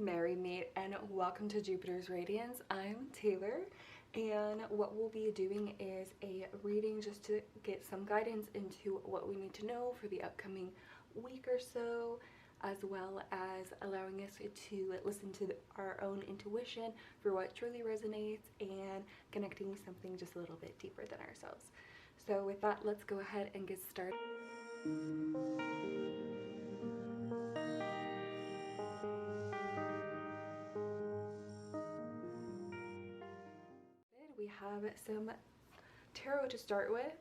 Merry Meet, and welcome to Jupiter's Radiance. I'm Taylor, and what we'll be doing is a reading just to get some guidance into what we need to know for the upcoming week or so, as well as allowing us to listen to our own intuition for what truly resonates and connecting with something just a little bit deeper than ourselves. So with that, let's go ahead and get started. We have some tarot to start with.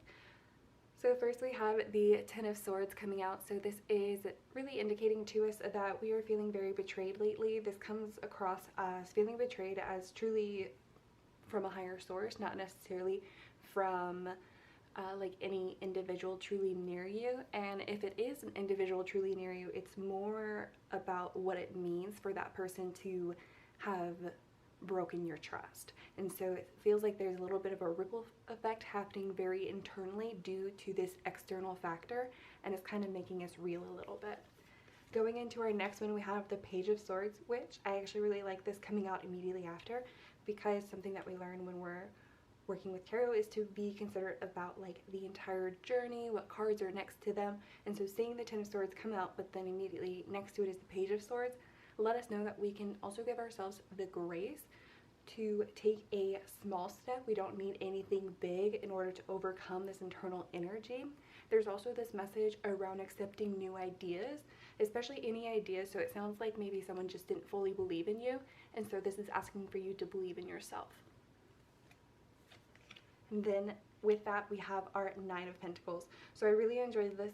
So first we have the Ten of Swords coming out. So this is really indicating to us that we are feeling very betrayed lately. This comes across as feeling betrayed as truly from a higher source, not necessarily from like any individual truly near you. And if it is an individual truly near you, it's more about what it means for that person to have broken your trust. And so it feels like there's a little bit of a ripple effect happening very internally due to this external factor, and it's kind of making us reel a little bit. Going into our next one, we have the Page of Swords, which I actually really like this coming out immediately after, because something that we learn when we're working with tarot is to be considerate about like the entire journey, what cards are next to them. And so seeing the Ten of Swords come out, but then immediately next to it is the Page of Swords, let us know that we can also give ourselves the grace to take a small step. We don't need anything big in order to overcome this internal energy. There's also this message around accepting new ideas, especially any ideas. So it sounds like maybe someone just didn't fully believe in you, and so this is asking for you to believe in yourself. And then with that, we have our Nine of Pentacles. So I really enjoyed this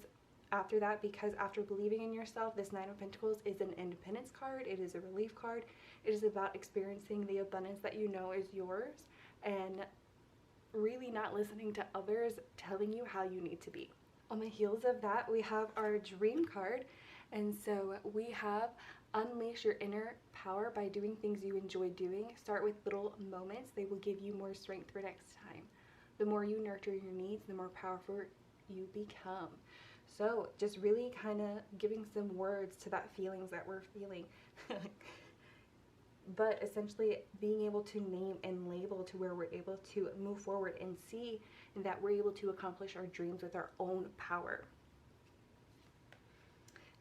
after that, because after believing in yourself, this Nine of Pentacles is an independence card. It is a relief card. It is about experiencing the abundance that you know is yours and really not listening to others telling you how you need to be. On the heels of that, we have our Dream card. And so we have unleash your inner power by doing things you enjoy doing. Start with little moments. They will give you more strength for next time. The more you nurture your needs, the more powerful you become. So just really kind of giving some words to that feelings that we're feeling. But essentially being able to name and label to where we're able to move forward and see that we're able to accomplish our dreams with our own power.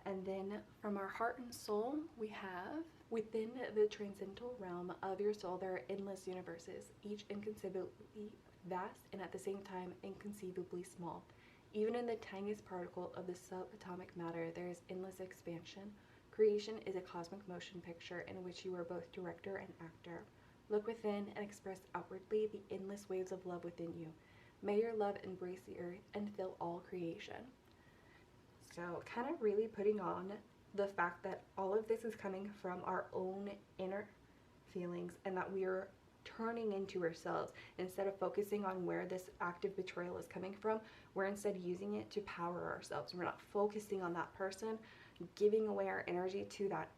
And then from our heart and soul, we have within the transcendental realm of your soul, there are endless universes, each inconceivably vast and at the same time inconceivably small. Even in the tiniest particle of the subatomic matter, there is endless expansion. Creation is a cosmic motion picture in which you are both director and actor. Look within and express outwardly the endless waves of love within you. May your love embrace the earth and fill all creation. So kind of really putting on the fact that all of this is coming from our own inner feelings, and that we are turning into ourselves. Instead of focusing on where this active betrayal is coming from, we're instead using it to power ourselves. We're not focusing on that person, giving away our energy to that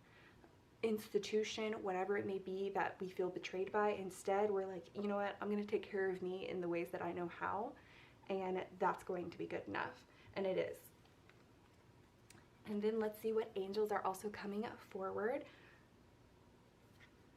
institution, whatever it may be that we feel betrayed by. Instead, we're like, you know what, I'm going to take care of me in the ways that I know how, and that's going to be good enough. And it is. And then let's see what angels are also coming forward.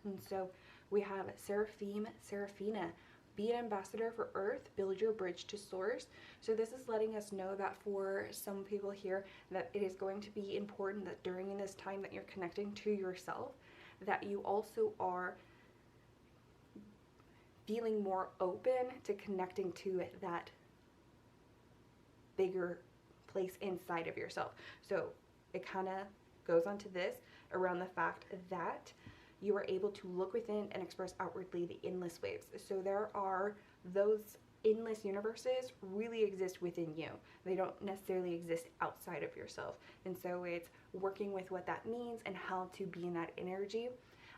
And so we have Seraphim, Seraphina. Be an ambassador for Earth, build your bridge to Source. So this is letting us know that for some people here, that it is going to be important that during this time that you're connecting to yourself, that you also are feeling more open to connecting to that bigger place inside of yourself. So it kind of goes on to this around the fact that you are able to look within and express outwardly the endless waves. So there are those endless universes really exist within you. They don't necessarily exist outside of yourself. And so it's working with what that means and how to be in that energy,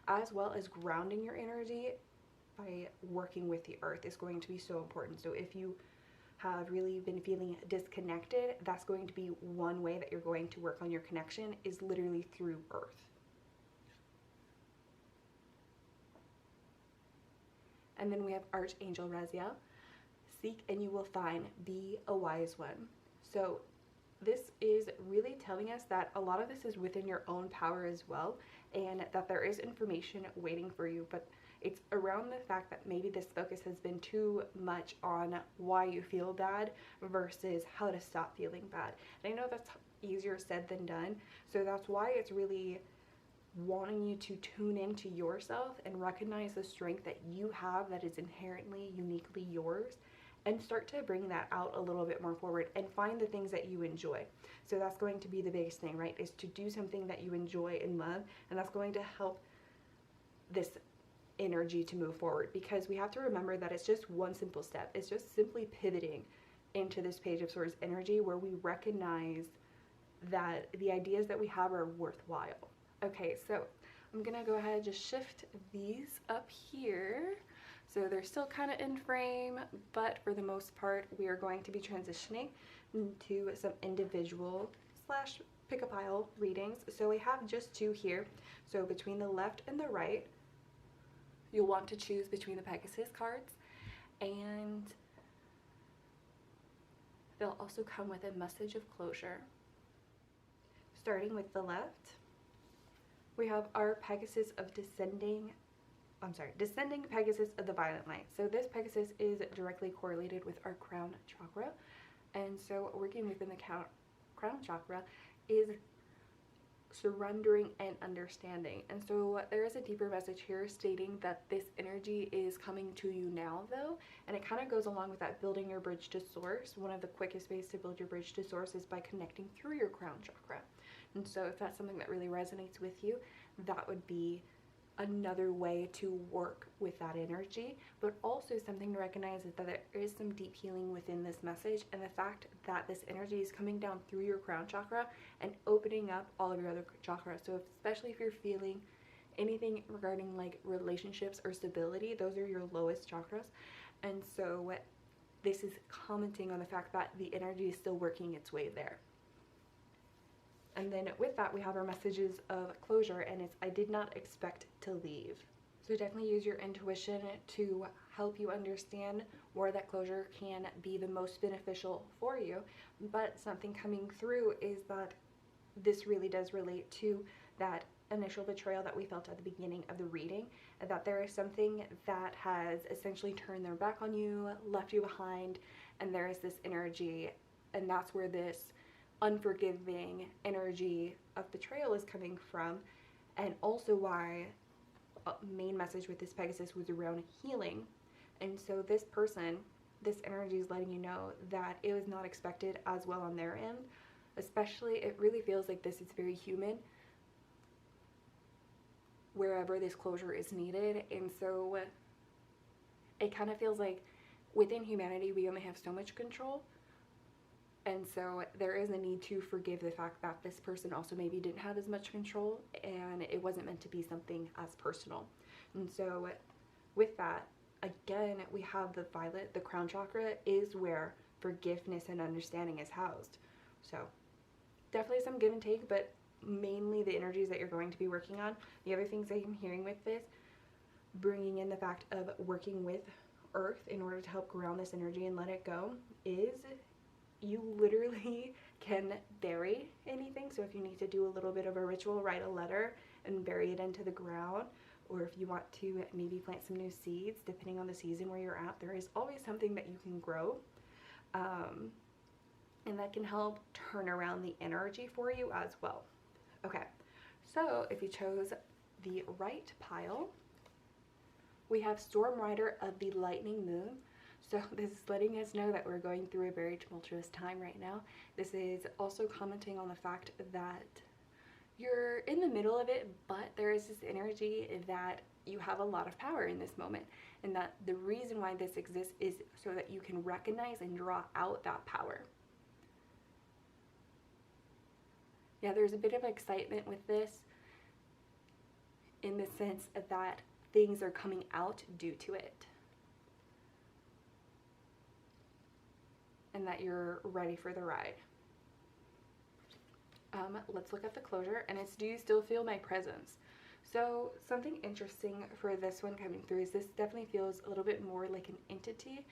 as well as grounding your energy by working with the earth is going to be so important. So if you have really been feeling disconnected, that's going to be one way that you're going to work on your connection, is literally through earth. And then we have Archangel Raziel. Seek and you will find. Be a wise one. So this is really telling us that a lot of this is within your own power as well, and that there is information waiting for you, but it's around the fact that maybe this focus has been too much on why you feel bad versus how to stop feeling bad. And I know that's easier said than done, so that's why it's really wanting you to tune into yourself and recognize the strength that you have that is inherently, uniquely yours, and start to bring that out a little bit more forward and find the things that you enjoy. So that's going to be the biggest thing, right? Is to do something that you enjoy and love, and that's going to help this energy to move forward, because we have to remember that it's just one simple step. It's just simply pivoting into this Page of Swords energy where we recognize that the ideas that we have are worthwhile. Okay, so I'm gonna go ahead and just shift these up here. So they're still kind of in frame, but for the most part, we are going to be transitioning into some individual slash pick a pile readings. So we have just two here. So between the left and the right, you'll want to choose between the Pegasus cards, and they'll also come with a message of closure. Starting with the left, we have our Descending Pegasus of the Violet Light. So this Pegasus is directly correlated with our crown chakra, and so working within the crown chakra is surrendering and understanding. And so there is a deeper message here stating that this energy is coming to you now, though, and it kind of goes along with that building your bridge to source. One of the quickest ways to build your bridge to source is by connecting through your crown chakra. And so if that's something that really resonates with you, that would be another way to work with that energy, but also something to recognize is that there is some deep healing within this message, and the fact that this energy is coming down through your crown chakra and opening up all of your other chakras. So especially if you're feeling anything regarding like relationships or stability, those are your lowest chakras. And so this is commenting on the fact that the energy is still working its way there. And then with that, we have our messages of closure, and it's I did not expect to leave. So definitely use your intuition to help you understand where that closure can be the most beneficial for you. But something coming through is that this really does relate to that initial betrayal that we felt at the beginning of the reading, and that there is something that has essentially turned their back on you, left you behind, and there is this energy, and that's where this unforgiving energy of betrayal is coming from, and also why main message with this Pegasus was around healing. And so this person, this energy is letting you know that it was not expected as well on their end. Especially, it really feels like this is very human wherever this closure is needed. And so it kind of feels like within humanity we only have so much control. And so there is a need to forgive the fact that this person also maybe didn't have as much control, and it wasn't meant to be something as personal. And so with that, again, we have the violet, the crown chakra is where forgiveness and understanding is housed. So definitely some give and take, but mainly the energies that you're going to be working on. The other things I'm hearing with this, bringing in the fact of working with earth in order to help ground this energy and let it go, is you literally can bury anything. So if you need to do a little bit of a ritual, write a letter and bury it into the ground, or if you want to maybe plant some new seeds, depending on the season where you're at, there is always something that you can grow, and that can help turn around the energy for you as well. Okay, so if you chose the right pile, we have Storm Rider of the Lightning Moon. So this is letting us know that we're going through a very tumultuous time right now. This is also commenting on the fact that you're in the middle of it, but there is this energy that you have a lot of power in this moment, and that the reason why this exists is so that you can recognize and draw out that power. Yeah, there's a bit of excitement with this in the sense that things are coming out due to it, and that you're ready for the ride. Let's look at the closure, and it's, do you still feel my presence? So something interesting for this one coming through is this definitely feels a little bit more like an entity.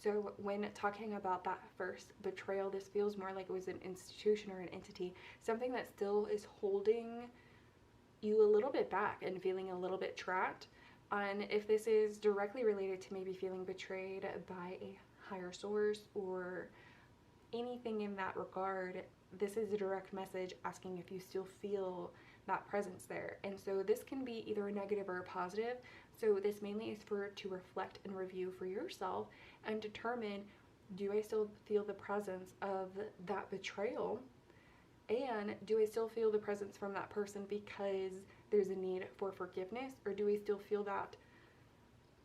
So when talking about that first betrayal, this feels more like it was an institution or an entity, something that still is holding you a little bit back and feeling a little bit trapped. And if this is directly related to maybe feeling betrayed by a higher source or anything in that regard, this is a direct message asking if you still feel that presence there. And so this can be either a negative or a positive. So this mainly is to reflect and review for yourself and determine, do I still feel the presence of that betrayal? And do I still feel the presence from that person because there's a need for forgiveness? Or do I still feel that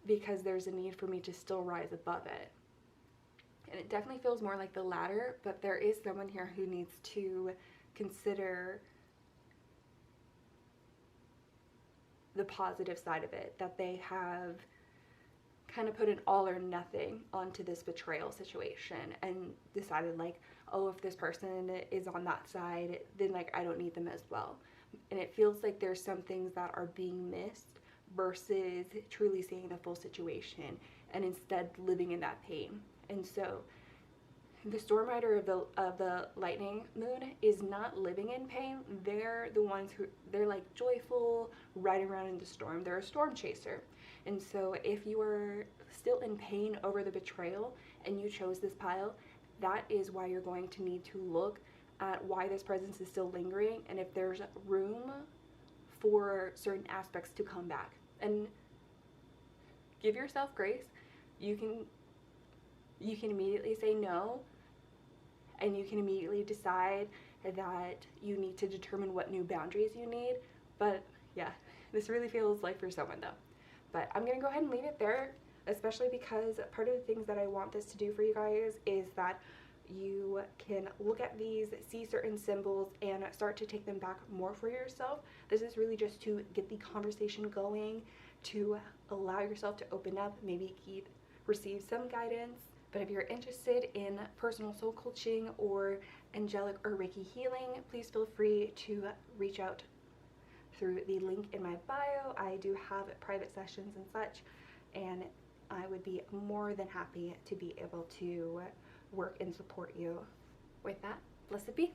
because there's a need for me to still rise above it? And it definitely feels more like the latter, but there is someone here who needs to consider the positive side of it, that they have kind of put an all or nothing onto this betrayal situation and decided like, oh, if this person is on that side, then like I don't need them as well. And it feels like there's some things that are being missed versus truly seeing the full situation and instead living in that pain. And so the storm rider of the lightning moon is not living in pain. They're the ones who, they're like joyful, riding around in the storm. They're a storm chaser. And so if you are still in pain over the betrayal and you chose this pile, that is why you're going to need to look at why this presence is still lingering and if there's room for certain aspects to come back. And give yourself grace. You can immediately say no, and you can immediately decide that you need to determine what new boundaries you need. But yeah, this really feels like for someone though. But I'm gonna go ahead and leave it there, especially because part of the things that I want this to do for you guys is that you can look at these, see certain symbols, and start to take them back more for yourself. This is really just to get the conversation going, to allow yourself to open up, maybe receive some guidance. But if you're interested in personal soul coaching or angelic or Reiki healing, please feel free to reach out through the link in my bio. I do have private sessions and such, and I would be more than happy to be able to work and support you with that. Blessed be.